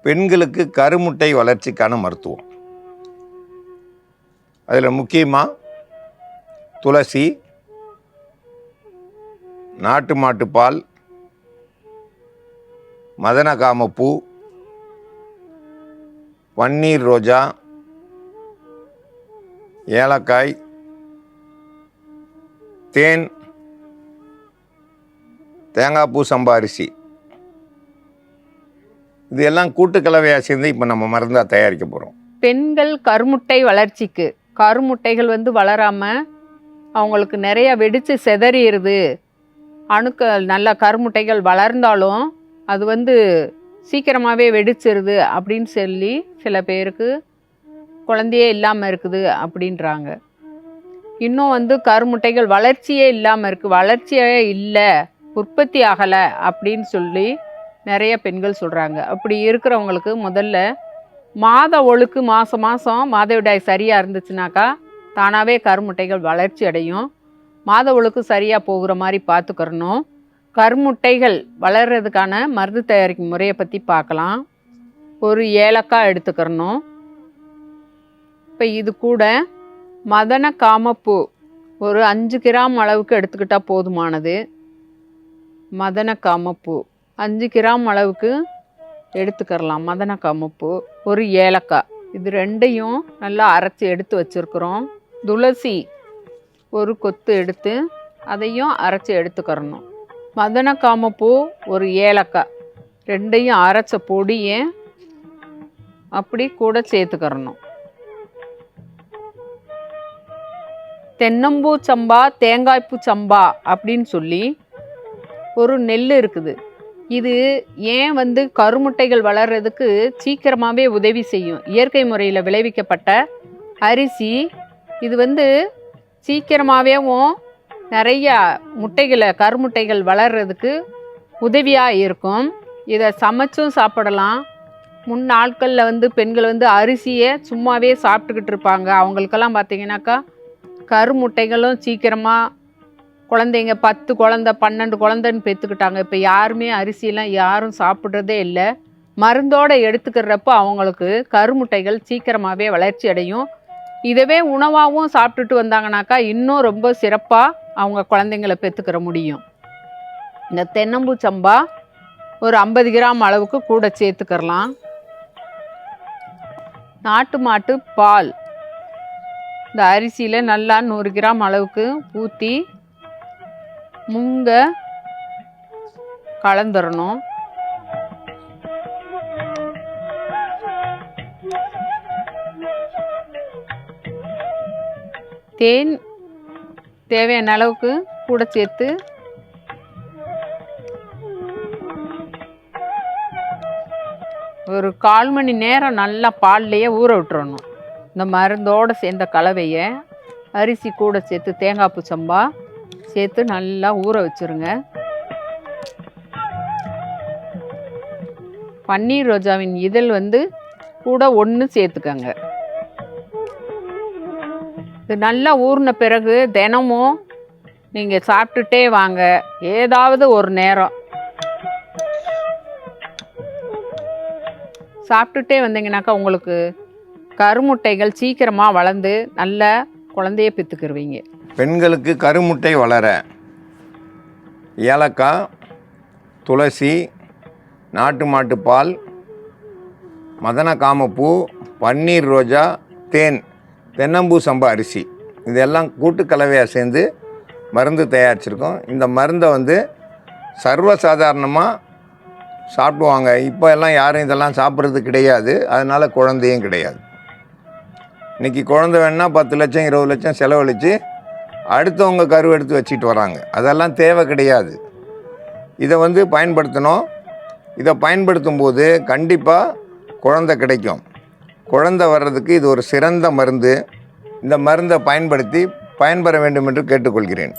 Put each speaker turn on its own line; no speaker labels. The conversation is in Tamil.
பெண்களுக்கு கருமுட்டை வளர்ச்சிக்கான மருத்துவம். அதில் முக்கியமாக துளசி, நாட்டு மாட்டுப்பால், மதனகாமப்பூ, பன்னீர் ரோஜா, ஏலக்காய், தேன், தேங்காய் பூ சம்பா அரிசி, இது எல்லாம் கூட்டுக்கலவையாக சேர்ந்து இப்போ நம்ம மருந்தாக தயாரிக்க போகிறோம்.
பெண்கள் கருமுட்டை வளர்ச்சிக்கு, கருமுட்டைகள் வளராமல் அவங்களுக்கு நிறைய வெடித்து செதறிடுது. அணுக்கள் நல்ல கருமுட்டைகள் வளர்ந்தாலும் அது சீக்கிரமாகவே வெடிச்சிருது அப்படின்னு சொல்லி சில பேருக்கு குழந்தையே இல்லாமல் இருக்குது அப்படின்றாங்க. இன்னும் கருமுட்டைகள் வளர்ச்சியே இல்லாமல் இருக்குது, வளர்ச்சியே இல்லை, உற்பத்தி ஆகலை அப்படின்னு சொல்லி நிறைய பெண்கள் சொல்கிறாங்க. அப்படி இருக்கிறவங்களுக்கு முதல்ல மாத ஒழுக்கு மாதம் மாதவிடாய் சரியாக இருந்துச்சுனாக்கா தானாகவே கருமுட்டைகள் வளர்ச்சி அடையும். மாத ஒழுக்கு சரியாக போகிற மாதிரி பார்த்துக்கிறணும். கருமுட்டைகள் வளர்கிறதுக்கான மருந்து தயாரிக்கும் முறையை பற்றி பார்க்கலாம். ஒரு ஏலக்காய் எடுத்துக்கிறணும். இப்போ இது கூட மதன காமப்பூ ஒரு 5 கிராம் அளவுக்கு எடுத்துக்கிட்டால் போதுமானது. மதன காமப்பூ 5 கிராம் அளவுக்கு எடுத்துக்கிறலாம். மதன காமப்பூ, ஒரு ஏலக்காய், இது ரெண்டையும் நல்லா அரைச்சி எடுத்து வச்சுருக்குறோம். துளசி ஒரு கொத்து எடுத்து அதையும் அரைச்சி எடுத்துக்கிறணும். மதன காமப்பூ, ஒரு ஏலக்காய், ரெண்டையும் அரைச்ச பொடியை அப்படி கூட சேர்த்துக்கிறணும். தென்னம்பூ சம்பா, தேங்காய்ப்பூ சம்பா அப்படின்னு சொல்லி ஒரு நெல் இருக்குது. இது ஏன் கருமுட்டைகள் வளர்கிறதுக்கு சீக்கிரமாகவே உதவி செய்யும். இயற்கை முறையில் விளைவிக்கப்பட்ட அரிசி. இது சீக்கிரமாகவேவும் நிறைய கருமுட்டைகள் வளர்கிறதுக்கு உதவியாக இருக்கும். இதை சமைச்சும் சாப்பிடலாம். முன் நாட்களில் பெண்கள் அரிசியை சும்மாவே சாப்பிட்டுக்கிட்டு இருப்பாங்க. அவங்களுக்கெல்லாம் பார்த்திங்கனாக்கா கருமுட்டைகளும் சீக்கிரமாக குழந்தைங்க 10 குழந்தை 12 குழந்தைன்னு பெற்றுக்கிட்டாங்க. இப்போ யாருமே அரிசியெல்லாம் யாரும் சாப்பிட்றதே இல்லை. மருந்தோடு எடுத்துக்கிறப்போ அவங்களுக்கு கருமுட்டைகள் சீக்கிரமாகவே வளர்ச்சி அடையும். இதவே உணவாகவும் சாப்பிட்டுட்டு வந்தாங்கனாக்கா இன்னும் ரொம்ப சிறப்பாக அவங்க குழந்தைங்களை பெற்றுக்கிற முடியும். இந்த தென்னம்பூ சம்பா ஒரு 50 கிராம் அளவுக்கு கூட சேர்த்துக்கிறலாம். நாட்டு மாட்டு பால் இந்த அரிசியில் நல்லா 100 கிராம் அளவுக்கு ஊற்றி முங்க கலந்துடணும். தேன் தேவையான அளவுக்கு கூட சேர்த்து ஒரு 1/4 மணி நேரம் நல்லா பால்லையே ஊற விட்டுறணும். இந்த மருந்தோடு சேர்ந்த கலவையை அரிசி கூட சேர்த்து தேங்காய்ப்பூ சம்பா சேர்த்து நல்லா ஊற வச்சுருங்க. பன்னீர் ரோஜாவின் இதழ் கூட 1 சேர்த்துக்கங்க. இது நல்லா ஊறின பிறகு தினமும் நீங்கள் சாப்பிட்டுட்டே வாங்க. ஏதாவது ஒரு நேரம் சாப்பிட்டுட்டே வந்தீங்கன்னாக்கா உங்களுக்கு கருமுட்டைகள் சீக்கிரமாக வளர்ந்து நல்ல குழந்தைய பெற்றுக்கிருவீங்க.
பெண்களுக்கு கருமுட்டை வளர ஏலக்காய், துளசி, நாட்டு மாட்டுப்பால், மதன காமப்பூ, பன்னீர் ரோஜா, தேன், தென்னம்பூ சம்பா அரிசி, இதெல்லாம் கூட்டுக்கலவையாக சேர்ந்து மருந்து தயாரிச்சிருக்கோம். இந்த மருந்தை சர்வசாதாரணமாக சாப்பிடுவாங்க. இப்போ எல்லாம் யாரும் இதெல்லாம் சாப்பிட்றது கிடையாது. அதனால் குழந்தையும் கிடையாது. இன்றைக்கி குழந்தை வேணுன்னா 10 லட்சம் 20 லட்சம் செலவழித்து அடுத்தவங்க கரு எடுத்து வச்சுட்டு வராங்க. அதெல்லாம் தேவை கிடையாது. இதை பயன்படுத்தணும். இதை பயன்படுத்தும் போது கண்டிப்பாக குழந்தை கிடைக்கும். குழந்தை வர்றதுக்கு இது ஒரு சிறந்த மருந்து. இந்த மருந்தை பயன்படுத்தி பயன்பெற வேண்டும் என்று கேட்டுக்கொள்கிறேன்.